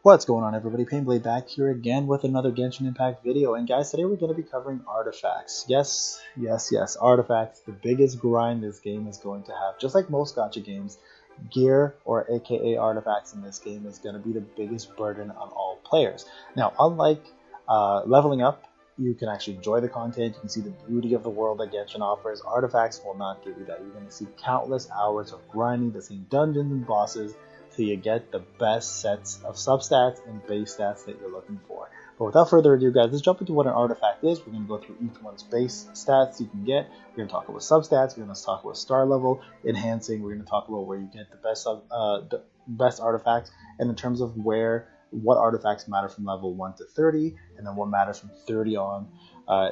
What's going on, everybody? Payneblade back here again with another Genshin Impact video. And guys, today we're going to be covering artifacts. Yes, artifacts. The biggest grind this game is going to have. Just like most gacha games, gear, or aka artifacts in this game, is going to be the biggest burden on all players. Now, unlike leveling up, you can actually enjoy the content. You can see the beauty of the world that Genshin offers. Artifacts will not give you that. You're going to see countless hours of grinding the same dungeons and bosses till you get the best sets of substats and base stats that you're looking for. But without further ado, guys, let's jump into what an artifact is. We're going to go through each one's base stats you can get. We're going to talk about substats. We're going to talk about star level, enhancing. We're going to talk about where you get the best artifacts, and in terms of what artifacts matter from level 1 to 30, and then what matters from 30 on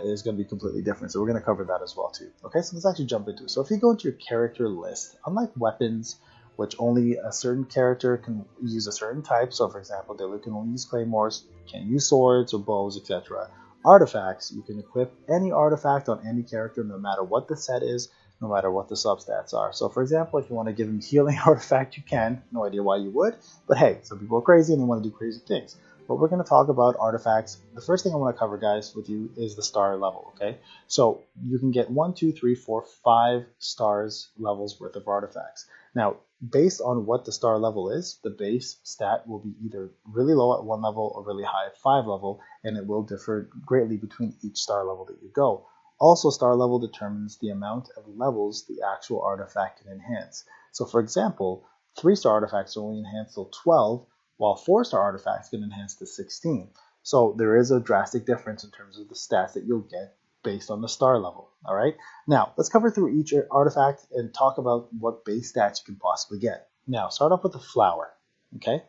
is going to be completely different. So we're going to cover that as well too. Okay, so let's actually jump into it. So if you go into your character list, unlike weapons, which only a certain character can use a certain type. So for example, Dilu can only use claymores, can't use swords or bows, etc. Artifacts, you can equip any artifact on any character no matter what the set is, no matter what the substats are. So for example, if you want to give him healing artifact, you can. No idea why you would, but hey, some people are crazy and they want to do crazy things. But we're going to talk about artifacts. The first thing I want to cover, guys, with you is the star level, okay? So you can get 1, 2, 3, 4, 5 stars levels worth of artifacts. Now, based on what the star level is, the base stat will be either really low at 1 level or really high at 5 level, and it will differ greatly between each star level that you go. Also, star level determines the amount of levels the actual artifact can enhance. So for example, 3-star artifacts only enhance till 12, while 4-star artifacts can enhance to 16. So there is a drastic difference in terms of the stats that you'll get based on the star level. All right. Now let's cover through each artifact and talk about what base stats you can possibly get. Now start off with the flower. Okay.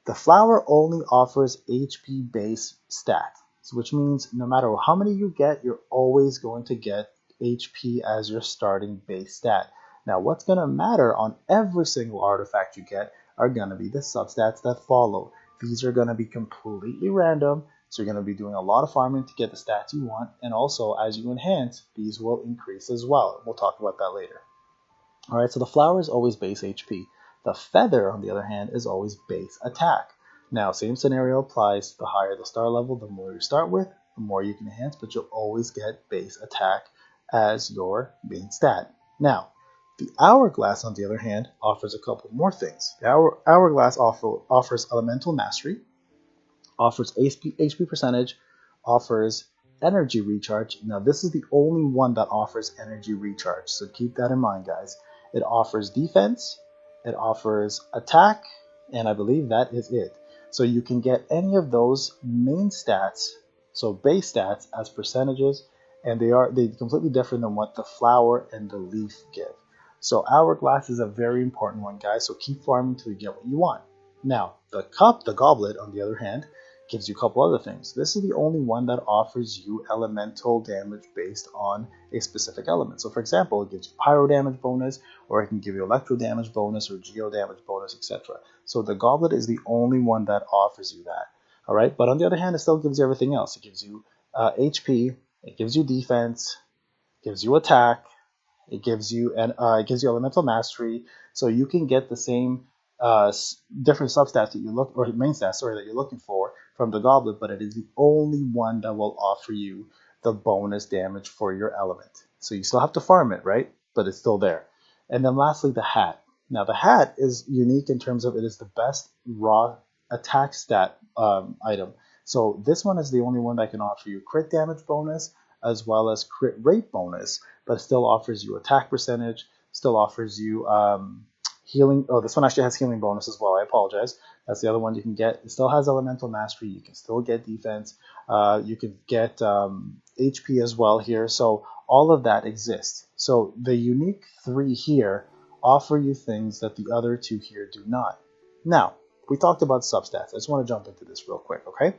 The flower only offers HP base stat, which means no matter how many you get, you're always going to get HP as your starting base stat. Now what's going to matter on every single artifact you get are going to be the substats that follow. These are going to be completely random, so you're going to be doing a lot of farming to get the stats you want, and also as you enhance, these will increase as well. We'll talk about that later. Alright, so the flower is always base HP. The feather, on the other hand, is always base attack. Now, same scenario applies. The higher the star level, the more you start with, the more you can enhance, but you'll always get base attack as your main stat. Now, the Hourglass, on the other hand, offers a couple more things. The Hourglass offers Elemental Mastery, offers HP percentage, offers Energy Recharge. Now, this is the only one that offers Energy Recharge, so keep that in mind, guys. It offers Defense, it offers Attack, and I believe that is it. So you can get any of those main stats, so base stats, as percentages, and they're completely different than what the flower and the leaf give. So Hourglass is a very important one, guys, so keep farming until you get what you want. Now, the goblet, on the other hand, gives you a couple other things. This is the only one that offers you elemental damage based on a specific element. So for example, it gives you pyro damage bonus, or it can give you electro damage bonus, or geo damage bonus, etc. So the goblet is the only one that offers you that. All right, but on the other hand, it still gives you everything else. It gives you HP, it gives you defense, it gives you attack, it gives you elemental mastery, so you can get the same different substats that you look, or main stats, sorry, that you're looking for from the goblet, but it is the only one that will offer you the bonus damage for your element. So you still have to farm it, right? But it's still there. And then lastly, the hat. Now the hat is unique in terms of it is the best raw attack stat item. So this one is the only one that can offer you crit damage bonus as well as crit rate bonus, but it still offers you attack percentage, still offers you healing. Oh, this one actually has healing bonus as well. I apologize. That's the other one you can get. It still has elemental mastery. You can still get defense. You can get HP as well here. So all of that exists. So the unique 3 here offer you things that the other 2 here do not. Now, we talked about substats. I just want to jump into this real quick, okay?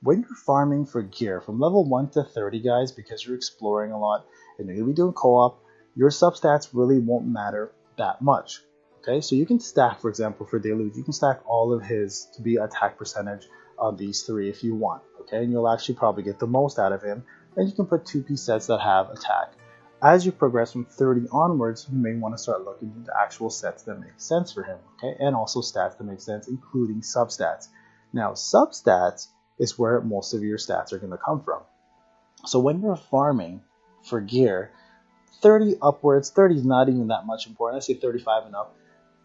When you're farming for gear from level 1 to 30, guys, because you're exploring a lot and you're going to be doing co-op, your substats really won't matter that much. Okay, so you can stack, for example, for Deluge, you can stack all of his to be attack percentage on these 3 if you want. Okay, and you'll actually probably get the most out of him. And you can put 2-piece sets that have attack. As you progress from 30 onwards, you may want to start looking into actual sets that make sense for him. Okay, and also stats that make sense, including substats. Now, substats is where most of your stats are going to come from. So when you're farming for gear, 30 upwards, 30 is not even that much important. I say 35 and up.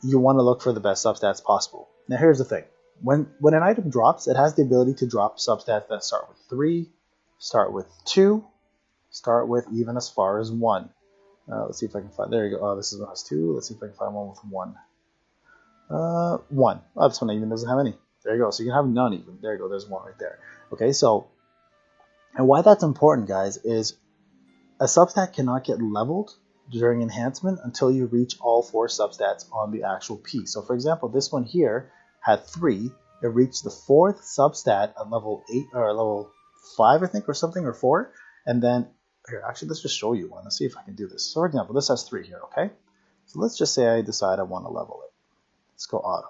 You want to look for the best substats possible. Now, here's the thing. When an item drops, it has the ability to drop substats that start with 3, start with 2, start with even as far as 1. Let's see if I can find. There you go. Oh, this is one has 2. Let's see if I can find one with 1. 1. Oh, this one even doesn't have any. There you go. So you can have none even. There you go. There's 1 right there. Okay, so, and why that's important, guys, is a substat cannot get leveled during enhancement until you reach all 4 substats on the actual piece. So for example, this one here had 3. It reached the 4th substat at level 8 or level 5, I think, or something, or 4. And then, here, actually, let's just show you one. Let's see if I can do this. So for example, this has 3 here, okay? So let's just say I decide I want to level it. Let's go auto.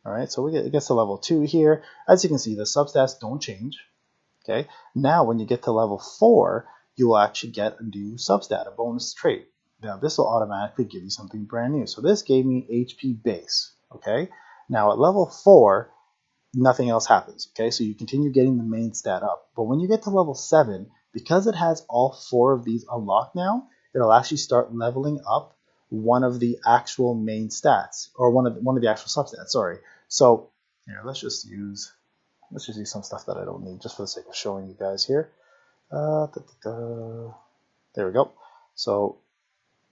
All right, so it gets to level 2 here. As you can see, the substats don't change. Okay, now when you get to level 4, you will actually get a new substat, a bonus trait. Now this will automatically give you something brand new. So this gave me HP base. Okay, now at level 4, nothing else happens. Okay, so you continue getting the main stat up. But when you get to level 7, because it has all 4 of these unlocked now, it'll actually start leveling up one of the actual main stats, or one of the actual substats. Sorry. So here, let's just use some stuff that I don't need, just for the sake of showing you guys here. There we go. So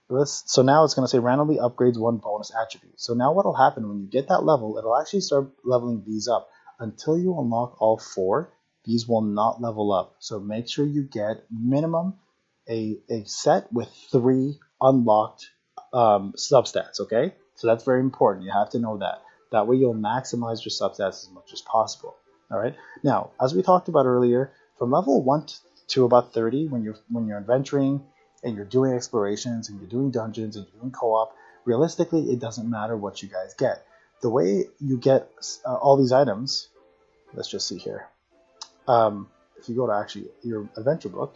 now it's going to say randomly upgrades 1 bonus attribute. So now what will happen when you get that level, it'll actually start leveling these up. Until you unlock all 4, these will not level up. So make sure you get minimum a set with 3 unlocked substats, okay? So that's very important. You have to know that. That way you'll maximize your substats as much as possible. All right. Now, as we talked about earlier, from level 1 to about 30, when you're adventuring and you're doing explorations and you're doing dungeons and you're doing co-op, realistically, it doesn't matter what you guys get. The way you get all these items, let's just see here. If you go to actually your adventure book,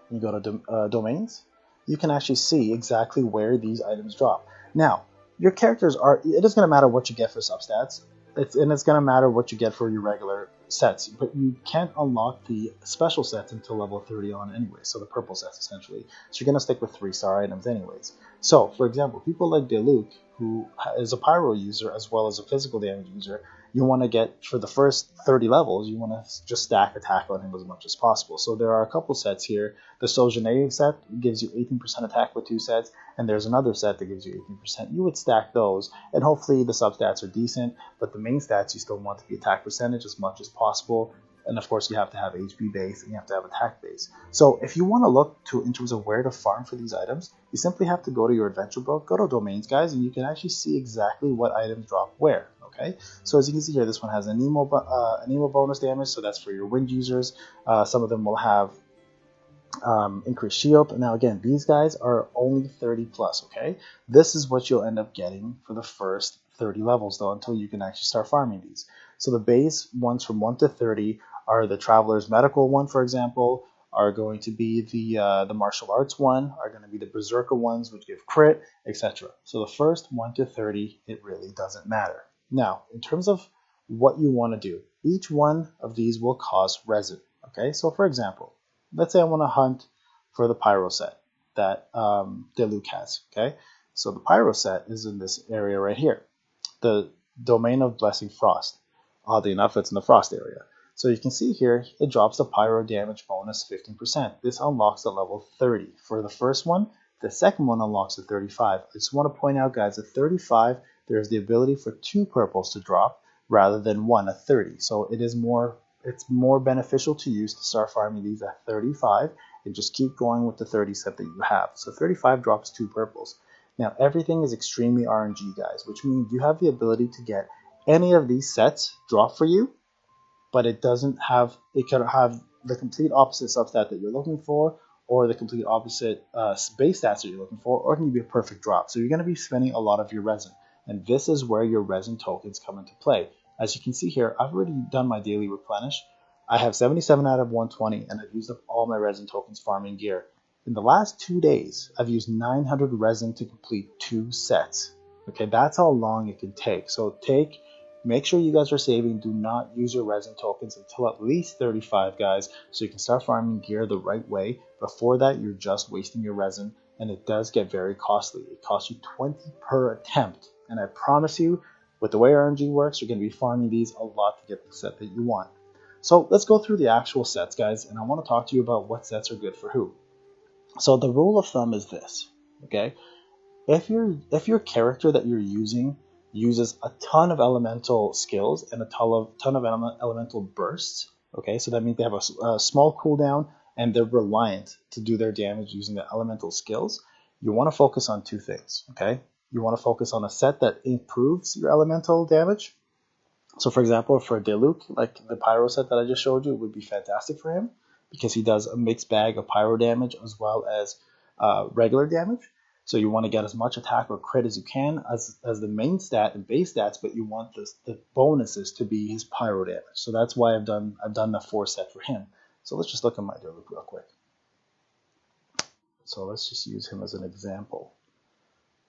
and you go to domains, you can actually see exactly where these items drop. Now, your characters it isn't going to matter what you get for substats. It's going to matter what you get for your regular sets, but you can't unlock the special sets until level 30 on anyway, so the purple sets essentially. So you're going to stick with 3-star items anyways. So, for example, people like Deluc, who is a pyro user as well as a physical damage user, you want to get, for the first 30 levels, you want to just stack attack on him as much as possible. So there are a couple sets here. The Sojourner set gives you 18% attack with 2 sets, and there's another set that gives you 18%. You would stack those, and hopefully the substats are decent, but the main stats you still want to be attack percentage as much as possible. And of course you have to have HP base and you have to have attack base. So if you want to look in terms of where to farm for these items, you simply have to go to your adventure book, go to domains, guys, and you can actually see exactly what items drop where. Okay, so as you can see here, this one has an emo bonus damage, so that's for your wind users. Some of them will have increased shield. Now again, these guys are only 30 plus. Okay, this is what you'll end up getting for the first 30 levels though, until you can actually start farming these. So the base ones from 1 to 30 are the Traveler's Medical one, for example, are going to be the martial arts one, are going to be the Berserker ones, which give crit, etc. So the first 1 to 30, it really doesn't matter. Now, in terms of what you want to do, each one of these will cost resin. Okay, so for example, let's say I want to hunt for the Pyro set that Deluc has. Okay, so the Pyro set is in this area right here, the Domain of Blessing Frost. Oddly enough, it's in the Frost area. So you can see here, it drops the Pyro damage bonus 15%. This unlocks at level 30 for the first one. The second one unlocks at 35. I just want to point out, guys, at 35, there's the ability for 2 purples to drop rather than 1 at 30. So it's more beneficial to use to start farming these at 35 and just keep going with the 30 set that you have. So 35 drops 2 purples. Now everything is extremely RNG, guys, which means you have the ability to get any of these sets drop for you, but it could have the complete opposite substat that you're looking for, or the complete opposite base stats that you're looking for, or it can be a perfect drop. So you're going to be spending a lot of your resin, and this is where your resin tokens come into play. As you can see here, I've already done my daily replenish. I have 77 out of 120, and I've used up all my resin tokens farming gear. In the last 2 days, I've used 900 resin to complete 2 sets. Okay, that's how long it can take. So take Make sure you guys are saving. Do not use your resin tokens until at least 35, guys, so you can start farming gear the right way. Before that, you're just wasting your resin, and it does get very costly. It costs you 20 per attempt, and I promise you, with the way RNG works, you're going to be farming these a lot to get the set that you want. So let's go through the actual sets, guys, and I want to talk to you about what sets are good for who. So the rule of thumb is this, okay? If your character that you're using uses a ton of elemental skills and a ton of elemental bursts, okay, so that means they have a small cooldown and they're reliant to do their damage using the elemental skills, you want to focus on two things, okay? You want to focus on a set that improves your elemental damage. So for example, for Diluc, like the Pyro set that I just showed you, would be fantastic for him because he does a mixed bag of Pyro damage as well as regular damage. So you want to get as much attack or crit as you can as the main stat and base stats, but you want the bonuses to be his Pyro damage. So that's why I've done the 4 set for him. So let's just look at my Diluc real quick. So let's just use him as an example.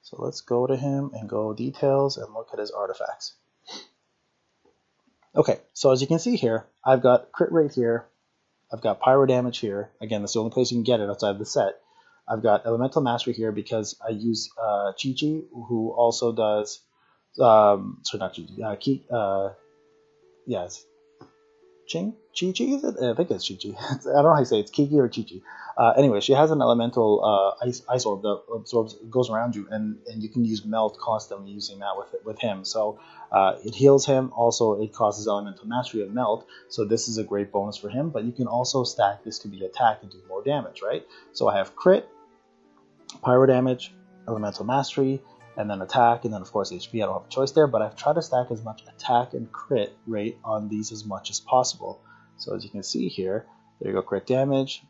So let's go to him and go details and look at his artifacts. Okay, so as you can see here, I've got crit rate here, I've got pyro damage here. Again, that's the only place you can get it outside of the set. I've got elemental mastery here because I use Chi-Chi, who also does, sorry, not Chi-Chi, yes, Chi-Chi, is it? I think it's Chi-Chi. I don't know how you say it. It's Kiki or Chi-Chi. Anyway, she has an elemental ice orb that absorbs, goes around you, and you can use melt constantly using that with him. So it heals him. Also, it causes elemental mastery of melt. So this is a great bonus for him. But you can also stack this to be attack and do more damage, right? So I have crit, pyro damage, elemental mastery, and then attack, and then of course HP. I don't have a choice there, but I've tried to stack as much attack and crit rate on these as much as possible. So as you can see here, there you go, crit damage.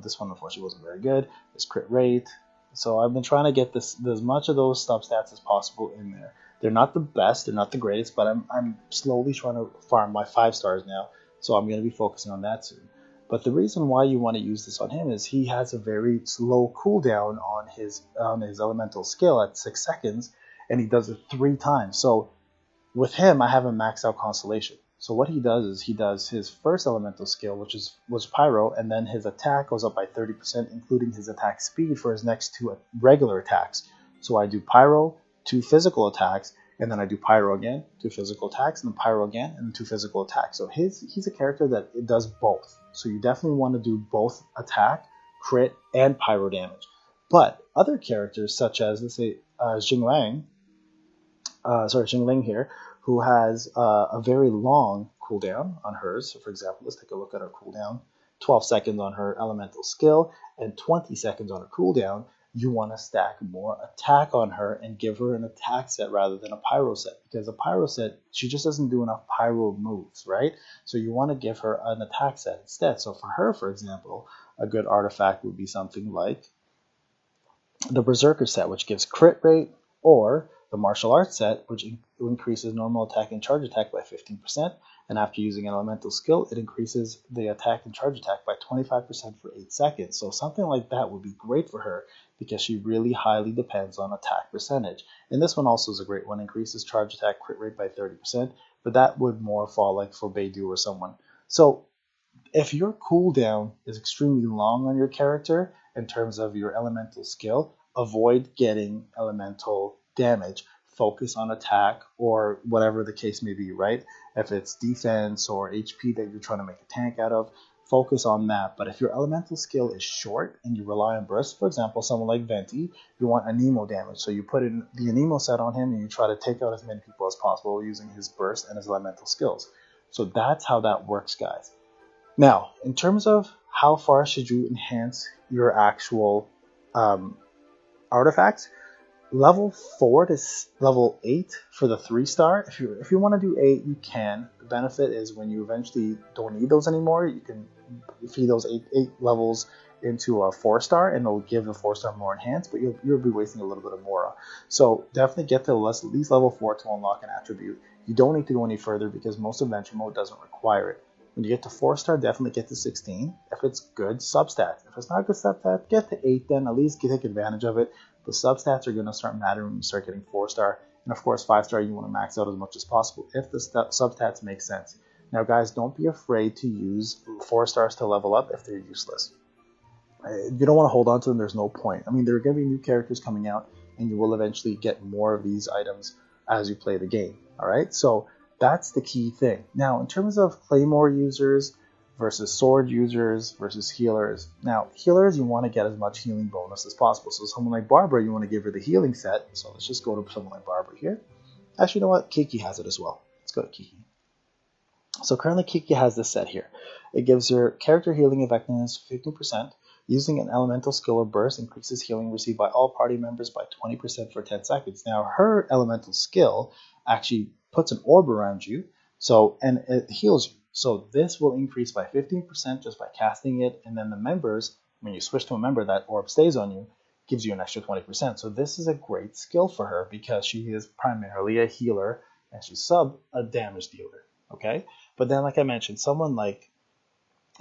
This one unfortunately wasn't very good. This crit rate. So I've been trying to get as much of those substats as possible in there. They're not the best, they're not the greatest, but I'm slowly trying to farm my 5 stars now. So I'm going to be focusing on that soon. But the reason why you want to use this on him is he has a very slow cooldown on his elemental skill at 6 seconds, and he does it 3 times. So with him, I have a maxed out constellation. So what he does is he does his first elemental skill, which was Pyro, and then his attack goes up by 30%, including his attack speed for his next 2 regular attacks. So I do Pyro, 2 physical attacks, and then I do Pyro again, 2 physical attacks, and then Pyro again, and then 2 physical attacks. So he's a character that it does both. So you definitely want to do both attack, crit, and Pyro damage. But other characters, such as, let's say, Xingling here, who has a very long cooldown on hers. So for example, let's take a look at her cooldown. 12 seconds on her elemental skill and 20 seconds on her cooldown. You want to stack more attack on her and give her an attack set rather than a pyro set, because a pyro set, she just doesn't do enough pyro moves, right? So you want to give her an attack set instead. So for her, for example, a good artifact would be something like the Berserker set, which gives crit rate, or the martial arts set, which increases normal attack and charge attack by 15%, and after using an elemental skill, it increases the attack and charge attack by 25% for 8 seconds. So something like that would be great for her, because she really highly depends on attack percentage. And this one also is a great one, increases charge attack crit rate by 30%, but that would more fall like for Beidou or someone. So if your cooldown is extremely long on your character in terms of your elemental skill, avoid getting elemental damage. Focus on attack or whatever the case may be, right? If it's defense or HP that you're trying to make a tank out of, focus on that. But if your elemental skill is short and you rely on burst, for example, someone like Venti, you want Anemo damage. So you put in the Anemo set on him and you try to take out as many people as possible using his burst and his elemental skills. So that's how that works, guys. Now, in terms of how far should you enhance your actual artifacts, level 4 to level 8 for the 3-star. If you want to do 8, you can. The benefit is when you eventually don't need those anymore, you can feed those 8 levels into a 4-star, and it'll give the 4-star more enhanced, but you'll be wasting a little bit of Mora. So definitely get to at least level 4 to unlock an attribute. You don't need to go any further because most adventure mode doesn't require it. When you get to 4-star, definitely get to 16. If it's good, substats. If it's not good substats, get to 8 then. At least take advantage of it. The substats are going to start mattering when you start getting 4-star. And of course, 5-star, you want to max out as much as possible if the substats make sense. Now, guys, don't be afraid to use 4 stars to level up if they're useless. You don't want to hold on to them. There's no point. I mean, there are going to be new characters coming out, and you will eventually get more of these items as you play the game. All right, so that's the key thing. Now, in terms of Claymore users versus sword users versus healers. Now, healers, you want to get as much healing bonus as possible. So someone like Barbara, you want to give her the healing set. So let's just go to someone like Barbara here. Actually, you know what? Kiki has it as well. Let's go to Kiki. So currently Kiki has this set here. It gives her character healing effectiveness 15%. Using an elemental skill or burst increases healing received by all party members by 20% for 10 seconds. Now, her elemental skill actually puts an orb around you, and it heals you. So this will increase by 15% just by casting it, and then the members, when you switch to a member, that orb stays on you, gives you an extra 20%. So this is a great skill for her because she is primarily a healer and she's a damage dealer. Okay, but then like I mentioned, someone like,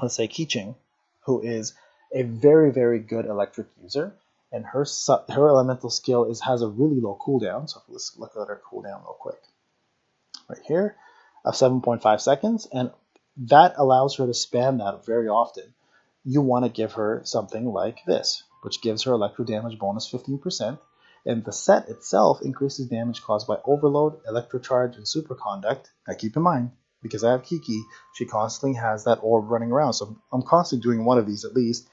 let's say Keeching, who is a very, very good electric user, and her elemental skill has a really low cooldown. So let's look at her cooldown real quick. Right here, of 7.5 seconds, and that allows her to spam that very often. You want to give her something like this, which gives her electro damage bonus 15%, and the set itself increases damage caused by overload, electrocharge, and superconduct. Now keep in mind, because I have Kiki, she constantly has that orb running around, so I'm constantly doing one of these at least.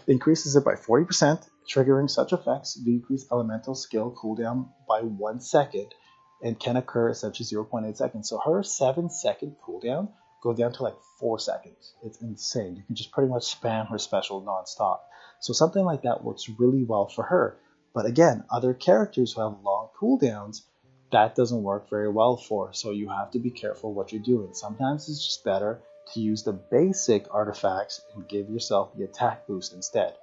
Increases it by 40%, triggering such effects decrease elemental skill cooldown by 1 second, and can occur essentially 0.8 seconds. So her 7-second cooldown goes down to like 4 seconds. It's insane. You can just pretty much spam her special nonstop. So something like that works really well for her. But again, other characters who have long cooldowns, that doesn't work very well for. So you have to be careful what you're doing. Sometimes it's just better to use the basic artifacts and give yourself the attack boost instead.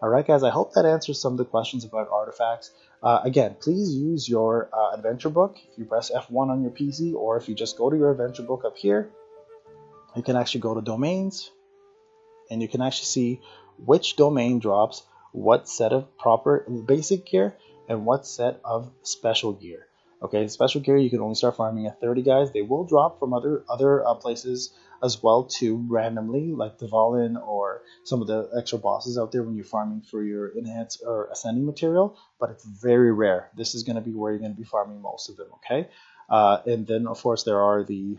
Alright guys, I hope that answers some of the questions about artifacts. Again, please use your adventure book. If you press F1 on your PC, or if you just go to your adventure book up here, you can actually go to domains, and you can actually see which domain drops what set of proper basic gear and what set of special gear. Okay, special gear you can only start farming at 30, guys. They will drop from other places as well too, randomly, like Dvalin or some of the extra bosses out there when you're farming for your enhanced or ascending material, but it's very rare. This is going to be where you're going to be farming most of them. Okay, and then of course there are the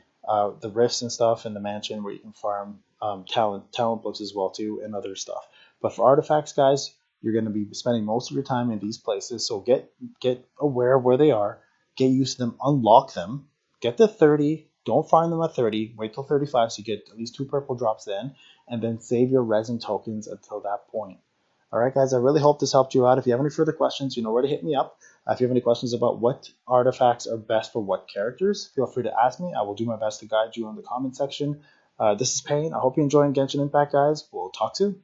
rifts and stuff in the mansion where you can farm talent books as well too, and other stuff. But for artifacts, guys, you're going to be spending most of your time in these places, so get aware of where they are. Get used to them, unlock them, get to 30, don't farm them at 30, wait till 35 so you get at least 2 purple drops then, and then save your resin tokens until that point. Alright guys, I really hope this helped you out. If you have any further questions, you know where to hit me up. If you have any questions about what artifacts are best for what characters, feel free to ask me. I will do my best to guide you in the comment section. This is Payne. I hope you're enjoying Genshin Impact, guys. We'll talk soon.